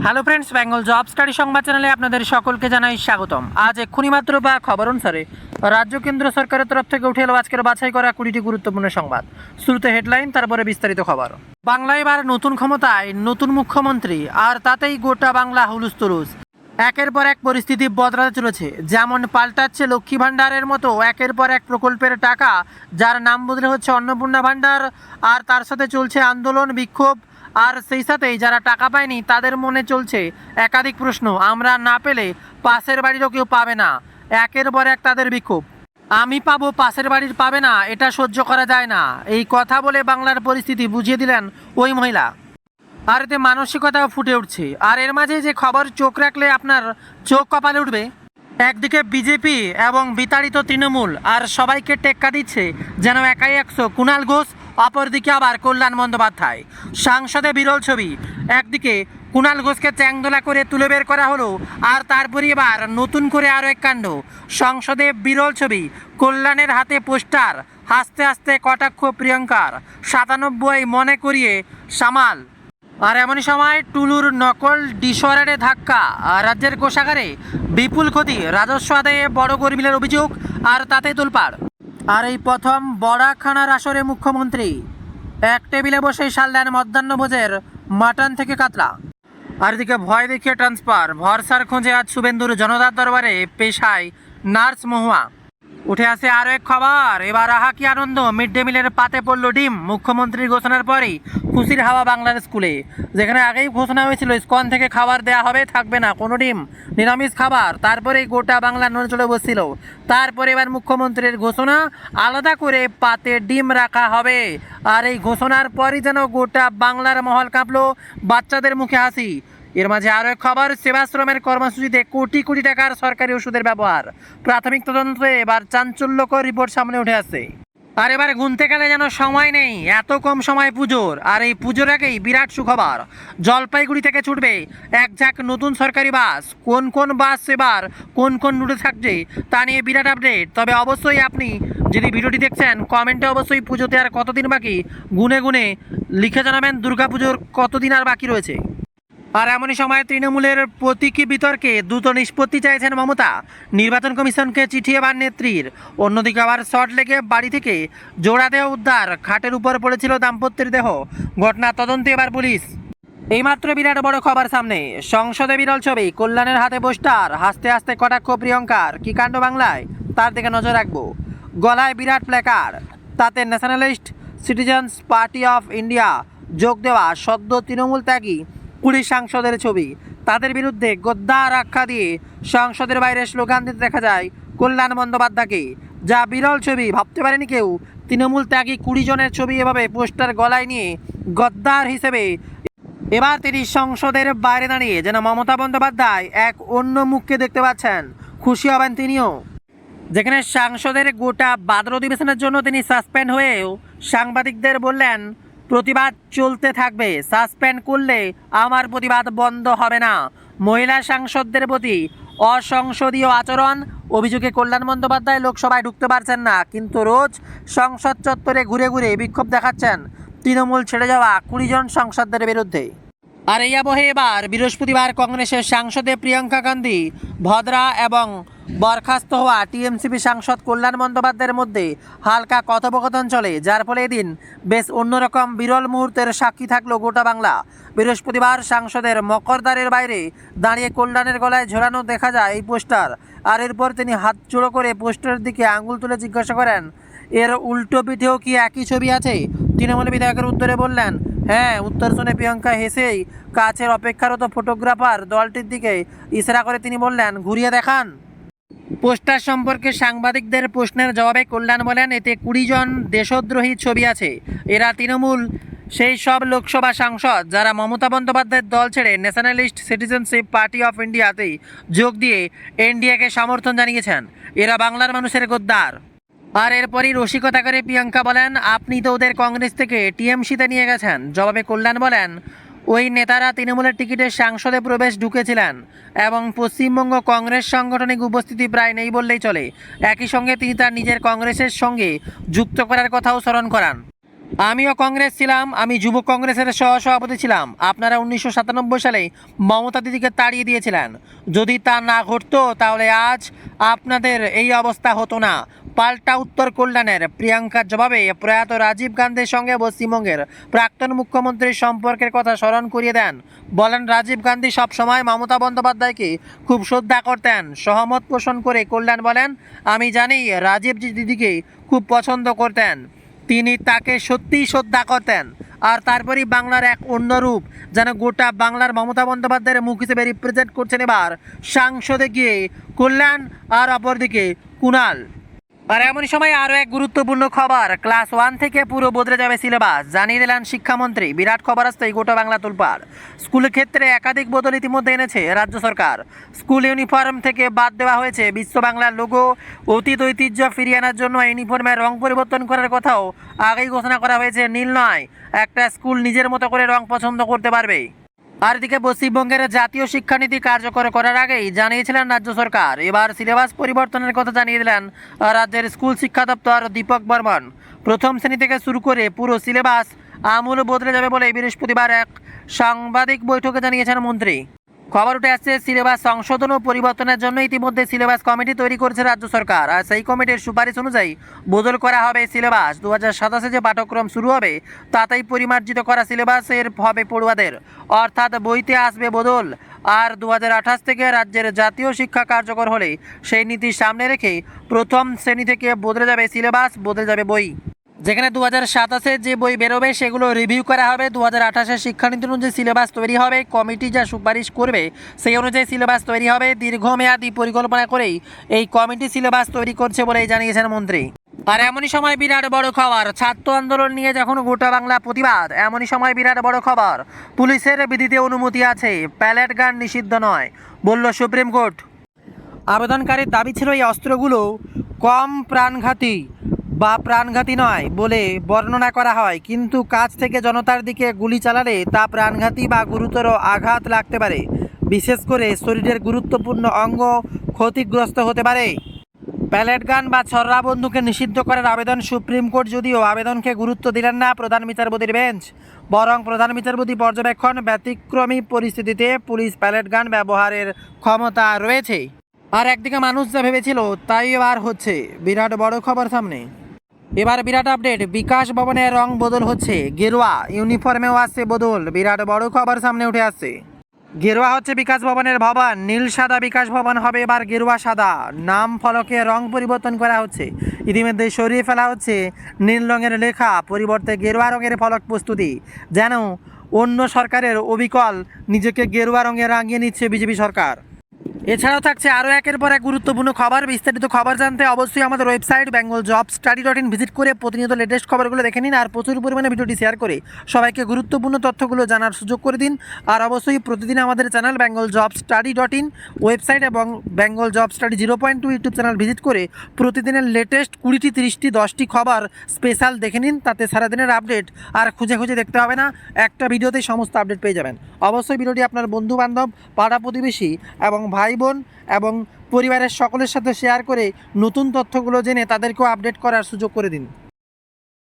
Hello friends, Bengal job study সংবাদ চ্যানেলে আপনাদের সকলকে জানাই স্বাগতম। আজ এক্ষুনি মাত্র বা খবর অনুসারে রাজ্য কেন্দ্র সরকারের তরফ থেকে উঠে এলো আজকের বাছাই করা 20টি গুরুত্বপূর্ণ সংবাদ। শুরুতে হেডলাইন, তারপরে বিস্তারিত খবর। বাংলায় এবার নতুন ক্ষমতায় নতুন মুখ্যমন্ত্রী, আর তাতেই গোটা বাংলা হুলুস্থুলুস। একের পর এক পরিস্থিতি বদলাতে চলেছে। যেমন পাল্টাচ্ছে লক্ষ্মী ভাণ্ডারের মতো একের পর এক প্রকল্পের টাকা, যার নাম বদলে হচ্ছে অন্নপূর্ণা ভাণ্ডার, আর তার সাথে চলছে আন্দোলন, বিক্ষোভ। আর সেই সাথেই যারা টাকা পায়নি তাদের মনে চলছে একাধিক প্রশ্ন, আমরা না পেলে পাশের বাড়িরও কেউ পাবে না। একের পর এক তাদের বিক্ষোভ। আমি পাবো, পাশের বাড়ির পাবে না, এটা সহ্য করা যায় না, এই কথা বলে বাংলার পরিস্থিতি বুঝিয়ে দিলেন ওই মহিলা। আর এতে মানসিকতাও ফুটে উঠছে। আর এর মাঝে যে খবর চোখ রাখলে আপনার চোখ কপালে উঠবে, একদিকে বিজেপি এবং বিতাড়িত তৃণমূল আর সবাইকে টেক্কা দিচ্ছে যেন একাই 100 কুণাল ঘোষ, অপরদিকে আবার কল্যাণ বন্দ্যোপাধ্যায়। সাংসদে বিরল ছবি, একদিকে কুণাল ঘোষকে চ্যাংদোলা করে তুলে বের করা হলো, আর তারপরে এবার নতুন করে আরও এক কাণ্ড। সংসদে বিরল ছবি, কল্যাণের হাতে পোস্টার, হাসতে হাসতে কটাক্ষ প্রিয়ঙ্কার, 97 মনে করিয়ে সামাল। আর এমনই সময় টুলুর নকল ডিসঅর্ডারে ধাক্কা, রাজ্যের কোষাগারে বিপুল ক্ষতি, রাজস্ব আদায়ে বড় গরমিলের অভিযোগ, আর তাতে তোলপাড়। আর এই প্রথম বড়াখানার আসরে মুখ্যমন্ত্রী এক টেবিলে বসেই সারলেন মধ্যাহ্নভোজের মাটন থেকে কাতলা। আর এদিকে ভয় দেখিয়ে ট্রান্সফার, ভরসার খোঁজে আজ শুভেন্দুর জনতার দরবারে পেশায় নার্স মহুয়া। উঠে আসে আরও এক খবর, এবার আহা কি আনন্দ, মিড ডে মিলের পাতে পড়ল ডিম। মুখ্যমন্ত্রীর ঘোষণার পরেই খুশির হাওয়া বাংলার স্কুলে, যেখানে আগেই ঘোষণা হয়েছিল স্কন থেকে খাবার দেওয়া হবে, থাকবে না কোনো ডিম, নিরামিষ খাবার। তারপরেই গোটা বাংলা নড়ে চড়ে বসছিল। তারপরে এবার মুখ্যমন্ত্রীর ঘোষণা, আলাদা করে পাতে ডিম রাখা হবে। আর এই ঘোষণার পরই যেন গোটা বাংলার মহল কাঁপলো, বাচ্চাদের মুখে হাসি। এর মাঝে আরও এক খবর, সেবাশ্রমের কর্মসূচিতে কোটি কোটি টাকার সরকারি ওষুধের ব্যবহার। প্রাথমিক তদন্তে এবার চাঞ্চল্যকর রিপোর্ট সামনে উঠে আসছে। আর এবার গুনতে গেলে যেন সময় নেই, এত কম সময় পুজোর। আর এই পুজোর আগেই বিরাট সুখবর, জলপাইগুড়ি থেকে ছুটবে এক ঝাঁক নতুন সরকারি বাস। কোন কোন বাস এবার কোন কোন রুটে থাকছে তা নিয়ে বিরাট আপডেট। তবে অবশ্যই আপনি যদি ভিডিওটি দেখছেন, কমেন্টে অবশ্যই পুজোতে আর কতদিন বাকি গুনে গুনে লিখে জানাবেন দুর্গাপুজোর কতদিন আর বাকি রয়েছে। আর এমনই সময় তৃণমূলের প্রতীকী বিতর্কে দ্রুত নিষ্পত্তি চাইছেন মমতা, নির্বাচন কমিশনকে চিঠি এবার নেত্রীর। অন্যদিকে আবার শর্ট লেগে বাড়ি থেকে জোড়া দেহ উদ্ধার, খাটের উপর পড়েছিল দাম্পত্যের দেহ, ঘটনা তদন্তে এবার পুলিশ। এইমাত্র বিরাট বড় খবর সামনে, সংসদে বিরল ছবি, কল্যাণের হাতে পোস্টার, হাসতে হাসতে কটাক্ষ প্রিয়ঙ্কার। কি কাণ্ড বাংলায়, তার দিকে নজর রাখবো। গলায় বিরাট প্ল্যাকার্ড, তাতে nationalist citizens party of India যোগ দেওয়া সদ্য তৃণমূল ত্যাগী 20 সাংসদের ছবি। তাদের বিরুদ্ধে গদ্দার আখ্যা দিয়ে সংসদের বাইরে স্লোগান দিতে দেখা যায় কল্যাণ বন্দ্যোপাধ্যায়কে, যা বিরল ছবি। ভাবতে পারেনি কেউ তৃণমূল ত্যাগী 20 জনের ছবি এভাবে পোস্টার গলায় নিয়ে গদ্দার হিসেবে এবার তিনি সংসদের বাইরে দাঁড়িয়ে যেন মমতা বন্দ্যোপাধ্যায় এক অন্য মুখকে দেখতে পাচ্ছেন, খুশি হবেন তিনিও। যেখানে সাংসদের গোটা বাদল অধিবেশনের জন্য তিনি সাসপেন্ড হয়েও সাংবাদিকদের বললেন, প্রতিবাদ চলতে থাকবে, সাসপেন্ড করলে আমার প্রতিবাদ বন্ধ হবে না। মহিলা সাংসদদের প্রতি অসংসদীয় আচরণ অভিযোগে কল্যাণ বন্দ্যোপাধ্যায় লোকসভায় ঢুকতে পারছেন না, কিন্তু রোজ সংসদ চত্বরে ঘুরে ঘুরে বিক্ষোভ দেখাচ্ছেন তৃণমূল ছেড়ে যাওয়া 20 জন সাংসদদের বিরুদ্ধে। আর এই আবহে এবার বৃহস্পতিবার কংগ্রেসের সাংসদে প্রিয়াঙ্কা গান্ধী ভদ্রা এবং বরখাস্ত হওয়া টিএমসিপি সাংসদ কল্যাণ বন্দ্যোপাধ্যায়ের মধ্যে হালকা কথোপকথন চলে, যার ফলে এদিন বেশ অন্যরকম বিরল মুহূর্তের সাক্ষী থাকলো গোটা বাংলা। বৃহস্পতিবার সাংসদের মকরদ্বারের বাইরে দাঁড়িয়ে কল্যাণের গলায় ঝোলানো দেখা যায় এই পোস্টার। আর এরপর তিনি হাত জোড়ো করে পোস্টারের দিকে আঙুল তুলে জিজ্ঞাসা করেন, এর উল্টো পিঠেও কি একই ছবি আছে? তৃণমূল বিধায়কের উত্তরে বললেন, হ্যাঁ। উত্তর শুনে প্রিয়ঙ্কা হেসেই কাছের অপেক্ষারত ফটোগ্রাফার দলটির দিকে ইশারা করে তিনি বললেন, ঘুরিয়ে দেখান। পোস্টার সম্পর্কে সাংবাদিকদের প্রশ্নের জবাবে কল্যাণ বলেন, এতে 20 জন দেশদ্রোহী ছবি আছে। এরা তৃণমূল সেই সব লোকসভা সাংসদ যারা মমতা বন্দ্যোপাধ্যায়ের দল ছেড়ে ন্যাশনালিস্ট সিটিজেনশিপ পার্টি অফ ইন্ডিয়াতে যোগ দিয়ে এনডিএকে সমর্থন জানিয়েছেন। এরা বাংলার মানুষের গদ্দার। আর এরপরই রসিকতা করে প্রিয়াঙ্কা বলেন, আপনি তো ওদের কংগ্রেস থেকে টিএমসিতে নিয়ে গেছেন। জবাবে কল্যাণ বলেন, ওই নেতারা তৃণমূলের টিকিটে সংসদে প্রবেশ ঢুকেছিলেন এবং পশ্চিমবঙ্গ কংগ্রেস সাংগঠনিক উপস্থিতি প্রায় নেই বললেই চলে। একই সঙ্গে তিনি তার নিজের কংগ্রেসের সঙ্গে যুক্ত করার কথাও স্মরণ করান। আমিও কংগ্রেস ছিলাম, আমি যুব কংগ্রেসের সহসভাপতি ছিলাম। আপনারা 1997 সালে মমতা দিদিকে তাড়িয়ে দিয়েছিলেন। যদি তা না ঘটতো তাহলে আজ আপনাদের এই অবস্থা হতো না। পাল্টা উত্তর কল্যাণের প্রিয়াঙ্কার জবাবে প্রয়াত রাজীব গান্ধীর সঙ্গে পশ্চিমবঙ্গের প্রাক্তন মুখ্যমন্ত্রীর সম্পর্কের কথা স্মরণ করিয়ে দেন। বলেন, রাজীব গান্ধী সবসময় মমতা বন্দ্যোপাধ্যায়কে খুব শ্রদ্ধা করতেন। সহমত পোষণ করে কল্যাণ বলেন, আমি জানি রাজীব দিদিকে খুব পছন্দ করতেন, তিনি তাকে সত্যিই শ্রদ্ধা করতেন। আর তারপরেই বাংলার এক অন্য রূপ, যেন গোটা বাংলার মমতা বন্দ্যোপাধ্যায়ের মুখ হিসেবে রিপ্রেজেন্ট করছেন এবার সাংসদে গিয়ে কল্যাণ, আর অপরদিকে কুণাল। আর এমনই সময় আরও এক গুরুত্বপূর্ণ খবর, ক্লাস 1 থেকে পুরো বদলে যাবে সিলেবাস, জানিয়ে দিলেন শিক্ষামন্ত্রী। বিরাট খবর আসতেই গোটা বাংলা তোলপাড়। স্কুলের ক্ষেত্রে একাধিক বদল ইতিমধ্যে এনেছে রাজ্য সরকার। স্কুল ইউনিফর্ম থেকে বাদ দেওয়া হয়েছে বিশ্ব বাংলার লোগো। অতীত ঐতিহ্য ফিরিয়ে আনার জন্য ইউনিফর্মের রং পরিবর্তন করার কথাও আগেই ঘোষণা করা হয়েছে। নীল নয়, একটা স্কুল নিজের মতো করে রং পছন্দ করতে পারবে। আর এদিকে পশ্চিমবঙ্গের জাতীয় শিক্ষানীতি কার্যকর করার আগেই জানিয়েছিলেন রাজ্য সরকার, এবার সিলেবাস পরিবর্তনের কথা জানিয়ে দিলেন রাজ্যের স্কুল শিক্ষা দপ্তর দীপক বর্মন। প্রথম শ্রেণী থেকে শুরু করে পুরো সিলেবাস আমূল বদলে যাবে বলে বৃহস্পতিবার এক সাংবাদিক বৈঠকে জানিয়েছেন মন্ত্রী। খবর উঠে আসছে, সিলেবাস সংশোধন ও পরিবর্তনের জন্য ইতিমধ্যে সিলেবাস কমিটি তৈরি করেছে রাজ্য সরকার। আর সেই কমিটির সুপারিশ অনুযায়ী বদল করা হবে সিলেবাস। 2027 যে পাঠ্যক্রম শুরু হবে তাতেই পরিমার্জিত করা সিলেবাসের হবে পড়ুয়াদের, অর্থাৎ বইতে আসবে বদল। আর 2028 থেকে রাজ্যের জাতীয় শিক্ষা কার্যকর হলে সেই নীতি সামনে রেখে প্রথম শ্রেণী থেকে বদলে যাবে সিলেবাস, বদলে যাবে বই। যেখানে 2027 যে বই বেরোবে সেগুলো রিভিউ করা হবে। 2028 শিক্ষানীতি অনুযায়ী সিলেবাস তৈরি হবে। কমিটি যা সুপারিশ করবে সেই অনুযায়ী সিলেবাস তৈরি হবে। দীর্ঘমেয়াদী পরিকল্পনা করেই এই কমিটি সিলেবাস তৈরি করছে বলেই জানিয়েছেন মন্ত্রী। আর এমনই সময় বিরাট বড় খবর, ছাত্র আন্দোলন নিয়ে যখন গোটা বাংলা প্রতিবাদ, এমনই সময় বিরাট বড় খবর, পুলিশের বিধিতে অনুমতি আছে, প্যালেট গান নিষিদ্ধ নয়, বলল সুপ্রিম কোর্ট। আবেদনকারীর দাবি ছিল এই অস্ত্রগুলো কম প্রাণঘাতী বা প্রাণঘাতী নয় বলে বর্ণনা করা হয়, কিন্তু কাছ থেকে জনতার দিকে গুলি চালালে তা প্রাণঘাতী বা গুরুতর আঘাত লাগতে পারে, বিশেষ করে শরীরের গুরুত্বপূর্ণ অঙ্গ ক্ষতিগ্রস্ত হতে পারে। প্যালেট গান বা ছররা বন্দুকে নিষিদ্ধ করার আবেদন সুপ্রিম কোর্ট যদিও আবেদনকে গুরুত্ব দিলেন না প্রধান বিচারপতির বেঞ্চ, বরং প্রধান বিচারপতি পর্যবেক্ষণ, ব্যতিক্রমী পরিস্থিতিতে পুলিশ প্যালেট গান ব্যবহারের ক্ষমতা রয়েছে। আর একদিকে মানুষ যা ভেবেছিল তাই এবার হচ্ছে, বিরাট বড় খবর সামনে। এবার বিরাট আপডেট, বিকাশ ভবনের রং বদল হচ্ছে, গেরুয়া ইউনিফর্মেও আসছে বদল, বিরাট বড় খবর সামনে উঠে আসছে। গেরুয়া হচ্ছে বিকাশ ভবনের ভবন, নীল সাদা বিকাশ ভবন হবে এবার গেরুয়া সাদা। নাম ফলকে রং পরিবর্তন করা হচ্ছে, ইতিমধ্যে সরিয়ে ফেলা হচ্ছে নীল রঙের লেখা, পরিবর্তে গেরুয়া রঙের ফলক প্রস্তুতি। যেন অন্য সরকারের অবিকল নিজেকে গেরুয়া রঙে রাঙিয়ে নিচ্ছে বিজেপি সরকার। এছাড়াও থাকছে আরও একের পর এক গুরুত্বপূর্ণ খবর। বিস্তারিত খবর জানতে অবশ্যই আমাদের ওয়েবসাইট bengaljobstudy.in ভিজিট করে প্রতিনিয়ত লেটেস্ট খবরগুলো দেখে নিন। আর প্রচুর পরিমাণে ভিডিওটি শেয়ার করে সবাইকে গুরুত্বপূর্ণ তথ্যগুলো জানার সুযোগ করে দিন। আর অবশ্যই প্রতিদিন আমাদের চ্যানেল bengaljobstudy.in ওয়েবসাইট এবং Bengal job study 0.2 YouTube channel visit করে প্রতিদিনের লেটেস্ট 20টি 30টি 10টি খবর স্পেশাল দেখে নিন। তাতে সারাদিনের আপডেট আর খুঁজে খুঁজে দেখতে হবে না, একটা ভিডিওতেই সমস্ত আপডেট পেয়ে যাবেন। অবশ্যই ভিডিওটি আপনার বন্ধুবান্ধব, পাড়া প্রতিবেশী এবং ভাই বোন এবং পরিবারের সকলের সাথে শেয়ার করে নতুন তথ্যগুলো জেনে তাদেরকেও আপডেট করার সুযোগ করে দিন।